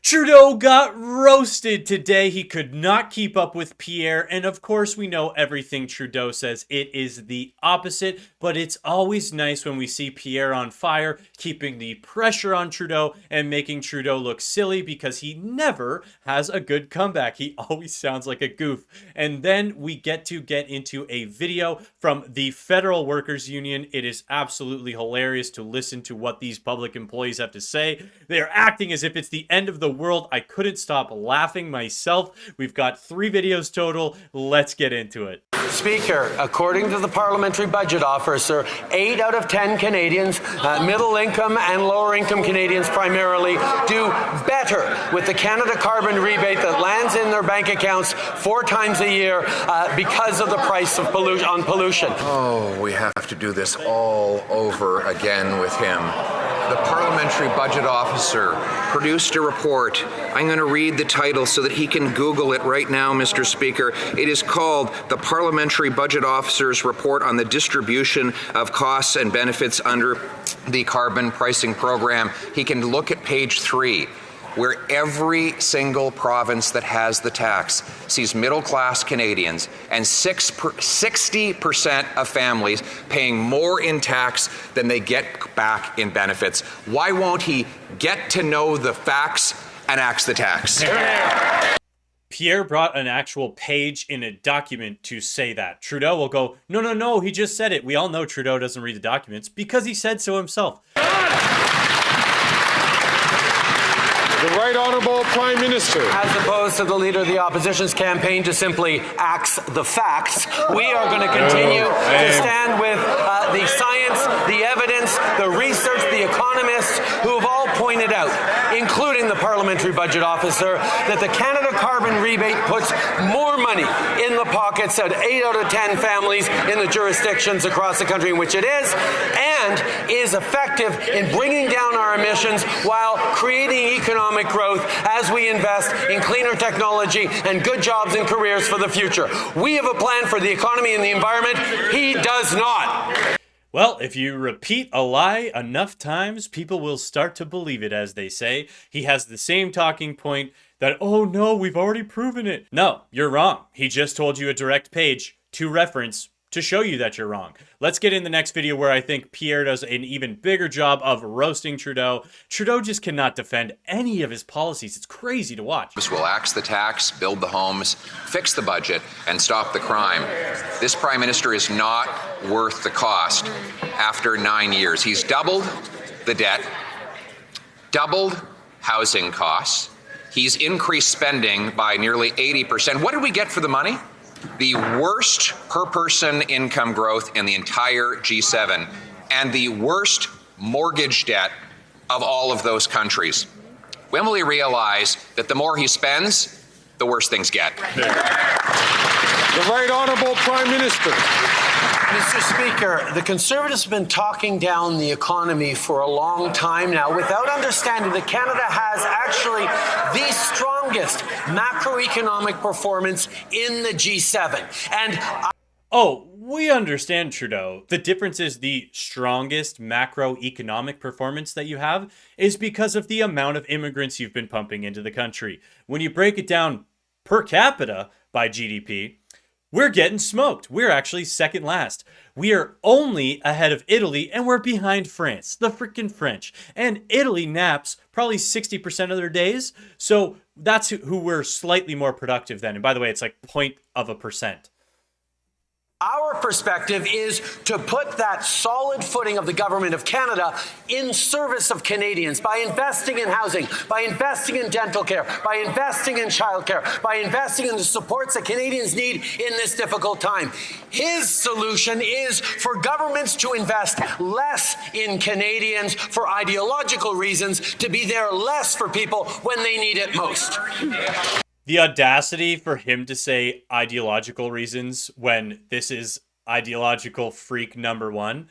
Trudeau got roasted today. He could not keep up with Pierre. And of course, we know everything Trudeau says. It is the opposite. But it's always nice when we see Pierre on fire, keeping the pressure on Trudeau and making Trudeau look silly because he never has a good comeback. He always sounds like a goof. And then we get into a video from the Federal Workers Union. It is absolutely hilarious to listen to what these public employees have to say. They are acting as if it's the end of the world. I couldn't stop laughing myself. We've got 3 videos total. Let's get into it. Speaker, according to the Parliamentary Budget Officer, 8 out of 10 Canadians, middle income and lower income Canadians primarily, do better with the Canada carbon rebate that lands in their bank accounts 4 times a year because of the price of pollution. Oh, we have to do this all over again with him. The Parliamentary Budget Officer produced a report. I'm going to read the title so that he can Google it right now, Mr. Speaker. It is called the Parliamentary Budget Officer's Report on the Distribution of Costs and Benefits under the Carbon Pricing Program. He can look at page 3. Where every single province that has the tax sees middle-class Canadians and 60% of families paying more in tax than they get back in benefits. Why won't he get to know the facts and axe the tax? Pierre brought an actual page in a document to say that. Trudeau will go, no, he just said it. We all know Trudeau doesn't read the documents because he said so himself. The Right Honourable Prime Minister. As opposed to the Leader of the Opposition's campaign to simply axe the facts, we are going to continue to stand with the science, the evidence, the research, the economists who have all pointed out, including the Parliamentary Budget Officer, that the Canada carbon rebate puts more money in the pockets of 8 out of 10 families in the jurisdictions across the country in which it is, and is effective in bringing down our emissions while creating economic growth as we invest in cleaner technology and good jobs and careers for the future. We have a plan for the economy and the environment. He does not. Well, if you repeat a lie enough times, people will start to believe it, as they say. He has the same talking point that, oh no, we've already proven it. No, you're wrong. He just told you a direct page to reference to show you that you're wrong. Let's get in the next video where I think Pierre does an even bigger job of roasting Trudeau. Trudeau just cannot defend any of his policies. It's crazy to watch. This will axe the tax, build the homes, fix the budget, and stop the crime. This Prime Minister is not worth the cost after 9 years. He's doubled the debt, doubled housing costs. He's increased spending by nearly 80%. What did we get for the money? The worst per person income growth in the entire G7 and the worst mortgage debt of all of those countries. When will he realize that the more he spends, the worse things get? The Right Honourable Prime Minister. Mr. Speaker, the Conservatives have been talking down the economy for a long time now without understanding that Canada has actually the strongest macroeconomic performance in the G7. And oh, we understand, Trudeau. The difference is the strongest macroeconomic performance that you have is because of the amount of immigrants you've been pumping into the country. When you break it down per capita by GDP, we're getting smoked. We're actually second last. We are only ahead of Italy, and we're behind France, the freaking French. And Italy naps probably 60% of their days, so that's who we're slightly more productive than. And by the way, it's like 0.1%. our perspective is to put that solid footing of the government of Canada in service of Canadians by investing in housing, by investing in dental care, by investing in childcare, by investing in the supports that Canadians need in this difficult time. His solution is for governments to invest less in Canadians for ideological reasons, to be there less for people when they need it most. The audacity for him to say ideological reasons when this is ideological freak number one.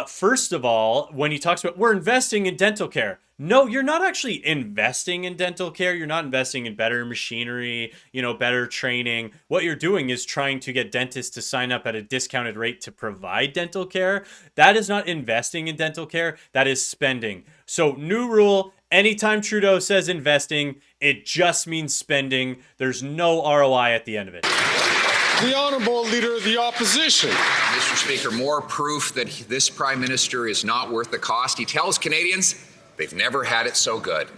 First of all, when he talks about we're investing in dental care. No, you're not actually investing in dental care. You're not investing in better machinery, better training. What you're doing is trying to get dentists to sign up at a discounted rate to provide dental care. That is not investing in dental care. That is spending. So new rule. Anytime Trudeau says investing, it just means spending. There's no ROI at the end of it. The Honourable Leader of the Opposition. Mr. Speaker, more proof that this Prime Minister is not worth the cost. He tells Canadians they've never had it so good.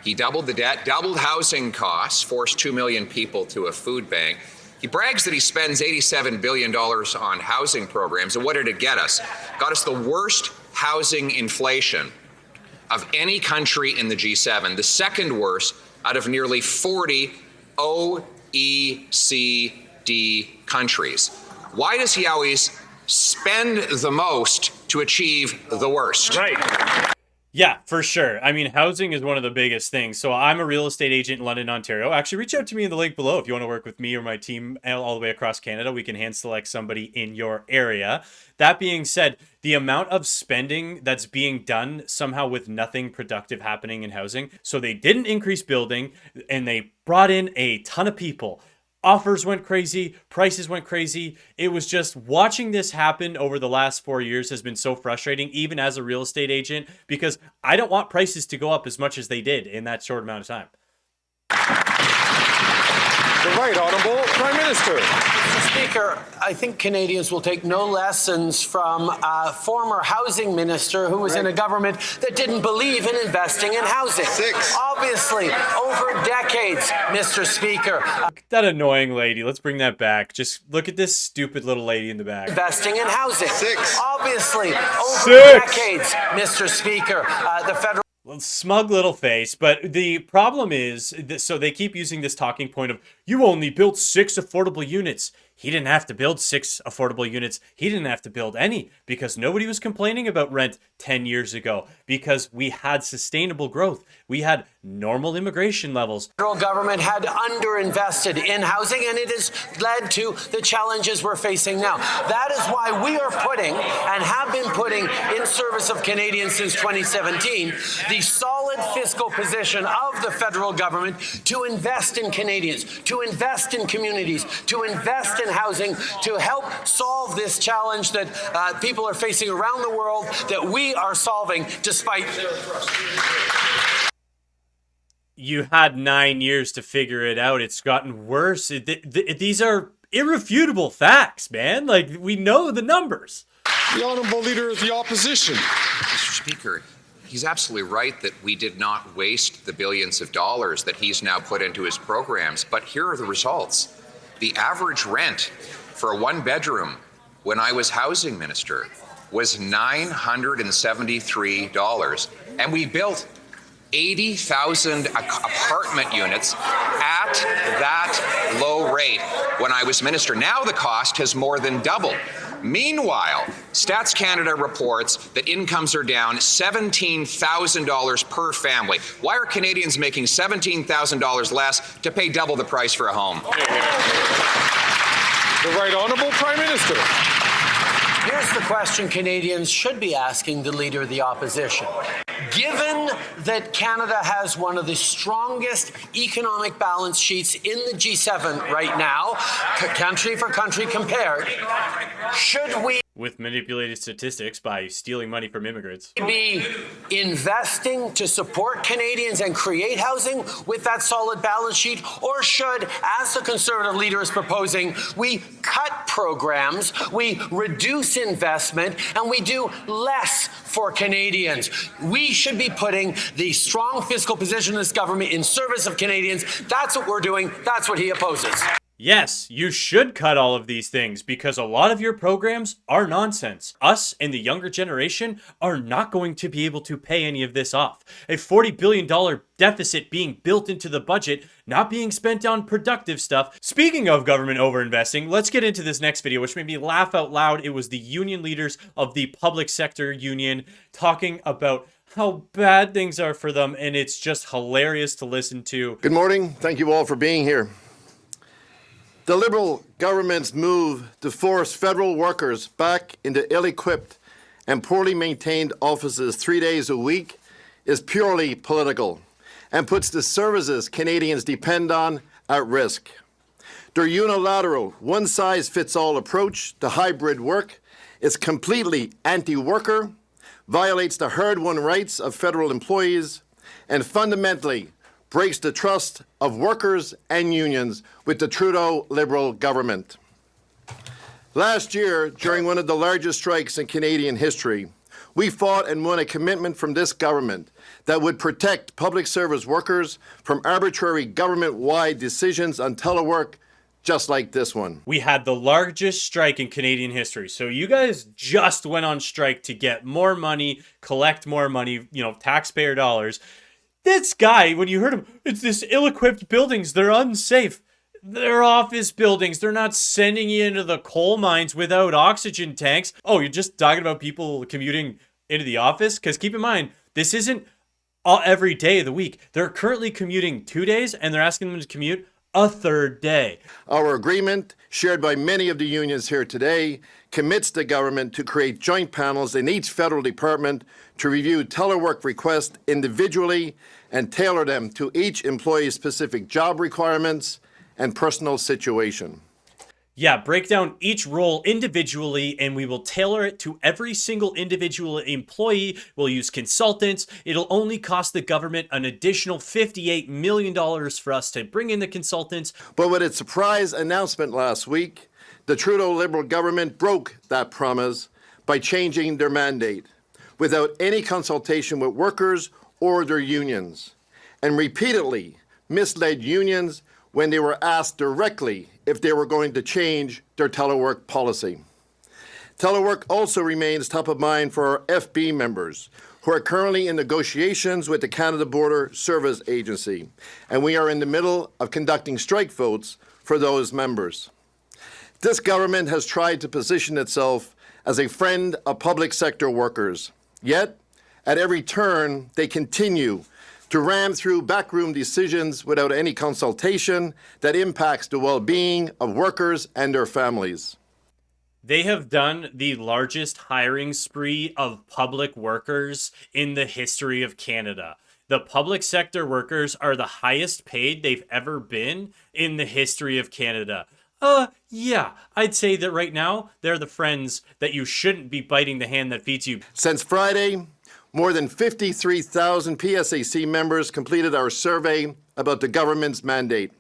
He doubled the debt, doubled housing costs, forced 2 million people to a food bank. He brags that he spends $87 billion on housing programs. And what did it get us? Got us the worst housing inflation of any country in the G7, the second worst out of nearly 40 OECD countries. Why does he always spend the most to achieve the worst? Right. Yeah, for sure. I mean, housing is one of the biggest things. So I'm a real estate agent in London, Ontario. Actually, reach out to me in the link below if you want to work with me or my team all the way across Canada. We can hand select somebody in your area. That being said, the amount of spending that's being done somehow with nothing productive happening in housing. So they didn't increase building and they brought in a ton of people. Offers went crazy, prices went crazy. It was just watching this happen over the last 4 years has been so frustrating, even as a real estate agent, because I don't want prices to go up as much as they did in that short amount of time. The Right Honourable Prime Minister. Mr. Speaker, I think Canadians will take no lessons from a former housing minister who was in a government that didn't believe in investing in housing. Obviously, over decades, Mr. Speaker. That annoying lady. Let's bring that back. Just look at this stupid little lady in the back. Investing in housing. Obviously, over decades, Mr. Speaker. The federal Smug little face, but the problem is, so they keep using this talking point of, you only built 6 affordable units. He didn't have to build 6 affordable units. He didn't have to build any because nobody was complaining about rent 10 years ago because we had sustainable growth. We had normal immigration levels. The federal government had underinvested in housing, and it has led to the challenges we're facing now. That is why we are putting and have been putting in service of Canadians since 2017 the solid fiscal position of the federal government to invest in Canadians, to invest in communities, to invest in housing, to help solve this challenge that people are facing around the world that we are solving despite their trust. You had 9 years to figure it out. It's gotten worse. These are irrefutable facts, man. Like, we know the numbers. The Honourable Leader of the Opposition. Mr. Speaker, he's absolutely right that we did not waste the billions of dollars that he's now put into his programs, but here are the results. The average rent for a one-bedroom when I was housing minister was $973, and we built 80,000 apartment units at that low rate when I was minister. Now the cost has more than doubled. Meanwhile, Stats Canada reports that incomes are down $17,000 per family. Why are Canadians making $17,000 less to pay double the price for a home? The Right Honourable Prime Minister. Here's the question Canadians should be asking the Leader of the Opposition. Given that Canada has one of the strongest economic balance sheets in the G7 right now, country for country compared, should we with manipulated statistics by stealing money from immigrants be investing to support Canadians and create housing with that solid balance sheet? Or should, as the Conservative leader is proposing, we cut programs, we reduce investment, and we do less for Canadians? We should be putting the strong fiscal position of this government in service of Canadians. That's what we're doing. That's what he opposes. Yes, you should cut all of these things because a lot of your programs are nonsense. Us and the younger generation are not going to be able to pay any of this off. A $40 billion deficit being built into the budget, not being spent on productive stuff. Speaking of government overinvesting, let's get into this next video, which made me laugh out loud. It was the union leaders of the public sector union talking about how bad things are for them, and it's just hilarious to listen to. Good morning. Thank you all for being here. The Liberal government's move to force federal workers back into ill-equipped and poorly maintained offices 3 days a week is purely political and puts the services Canadians depend on at risk. Their unilateral, one-size-fits-all approach to hybrid work is completely anti-worker, violates the hard-won rights of federal employees, and fundamentally breaks the trust of workers and unions with the Trudeau Liberal government. Last year, during one of the largest strikes in Canadian history, we fought and won a commitment from this government that would protect public service workers from arbitrary government-wide decisions on telework, just like this one. We had the largest strike in Canadian history. So you guys just went on strike to get more money, collect more money, taxpayer dollars. This guy, when you heard him, it's this ill-equipped buildings, they're unsafe. They're office buildings. They're not sending you into the coal mines without oxygen tanks. Oh, you're just talking about people commuting into the office? Because keep in mind, this isn't every day of the week. They're currently commuting 2 days, and they're asking them to commute a third day. Our agreement, shared by many of the unions here today, commits the government to create joint panels in each federal department to review telework requests individually and tailor them to each employee's specific job requirements and personal situation. Yeah, break down each role individually, and we will tailor it to every single individual employee. We'll use consultants. It'll only cost the government an additional $58 million for us to bring in the consultants. But with its surprise announcement last week, the Trudeau Liberal government broke that promise by changing their mandate without any consultation with workers or their unions, and repeatedly misled unions when they were asked directly if they were going to change their telework policy. Telework also remains top of mind for our FB members, who are currently in negotiations with the Canada Border Service Agency, and we are in the middle of conducting strike votes for those members. This government has tried to position itself as a friend of public sector workers, yet at every turn they continue to ram through backroom decisions without any consultation that impacts the well-being of workers and their families. They have done the largest hiring spree of public workers in the history of Canada. The public sector workers are the highest paid they've ever been in the history of Canada. Yeah, I'd say that right now, they're the friends that you shouldn't be biting the hand that feeds you. Since Friday, more than 53,000 PSAC members completed our survey about the government's mandate.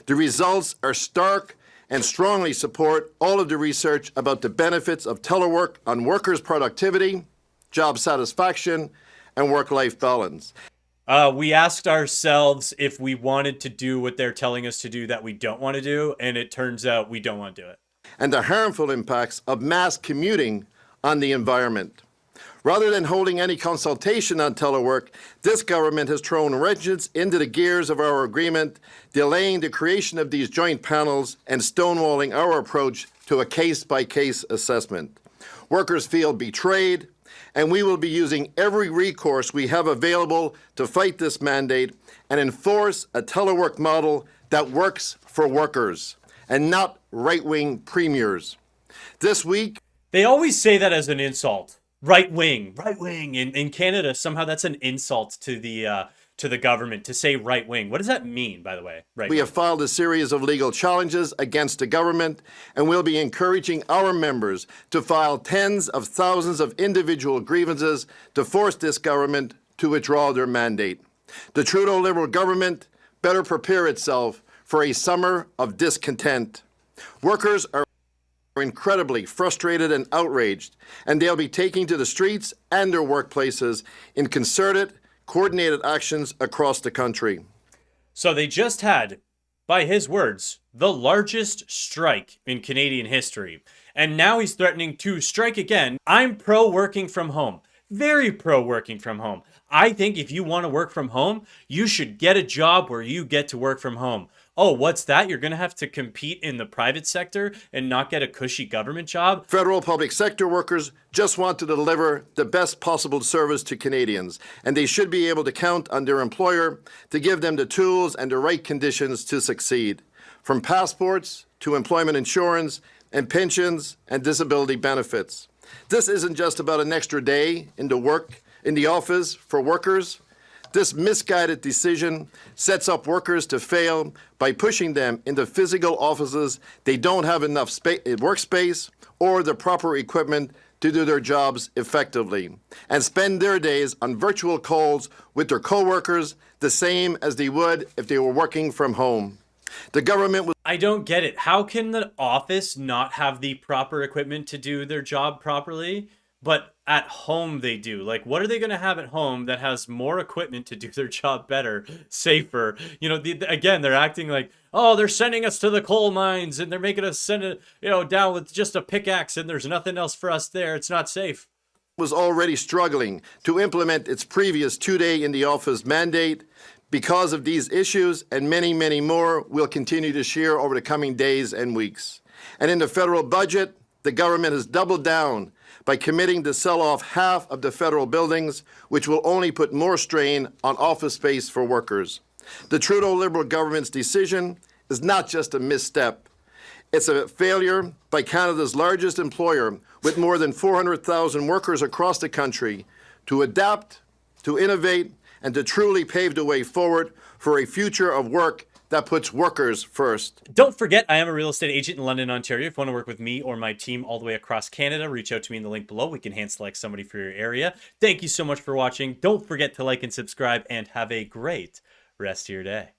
The results are stark and strongly support all of the research about the benefits of telework on workers' productivity, job satisfaction, and work-life balance. We asked ourselves if we wanted to do what they're telling us to do that we don't want to do, and it turns out we don't want to do it. And the harmful impacts of mass commuting on the environment. Rather than holding any consultation on telework, this government has thrown wrenches into the gears of our agreement, delaying the creation of these joint panels and stonewalling our approach to a case-by-case assessment. Workers feel betrayed, and we will be using every recourse we have available to fight this mandate and enforce a telework model that works for workers and not right-wing premiers. This week, they always say that as an insult. Right wing. In Canada, somehow that's an insult to the government to say right wing. What does that mean, by the way? We have filed a series of legal challenges against the government, and we'll be encouraging our members to file tens of thousands of individual grievances to force this government to withdraw their mandate. The Trudeau Liberal government better prepare itself for a summer of discontent. Workers are incredibly frustrated and outraged, and they'll be taking to the streets and their workplaces in concerted, coordinated actions across the country. So they just had, by his words, the largest strike in Canadian history. And now he's threatening to strike again. I'm pro working from home. Very pro working from home. I think if you want to work from home, you should get a job where you get to work from home. Oh, what's that? You're going to have to compete in the private sector and not get a cushy government job? Federal public sector workers just want to deliver the best possible service to Canadians, and they should be able to count on their employer to give them the tools and the right conditions to succeed, from passports to employment insurance and pensions and disability benefits. This isn't just about an extra day in the office for workers. This misguided decision sets up workers to fail by pushing them into physical offices they don't have enough workspace or the proper equipment to do their jobs effectively and spend their days on virtual calls with their coworkers the same as they would if they were working from home. The government was I don't get it. How can the office not have the proper equipment to do their job properly, but at home they do? Like, what are they going to have at home that has more equipment to do their job better, safer? You know, again, they're acting like, oh, they're sending us to the coal mines and they're making us send it, down with just a pickaxe and there's nothing else for us there. It's not safe. Was already struggling to implement its previous 2-day in the office mandate. Because of these issues and many, many more, we'll continue to share over the coming days and weeks. And in the federal budget, the government has doubled down by committing to sell off half of the federal buildings, which will only put more strain on office space for workers. The Trudeau Liberal government's decision is not just a misstep. It's a failure by Canada's largest employer, with more than 400,000 workers across the country, to adapt, to innovate, and to truly pave the way forward for a future of work that puts workers first. Don't forget, I am a real estate agent in London, Ontario. If you want to work with me or my team all the way across Canada, reach out to me in the link below. We can hand select somebody for your area. Thank you so much for watching. Don't forget to like and subscribe, and have a great rest of your day.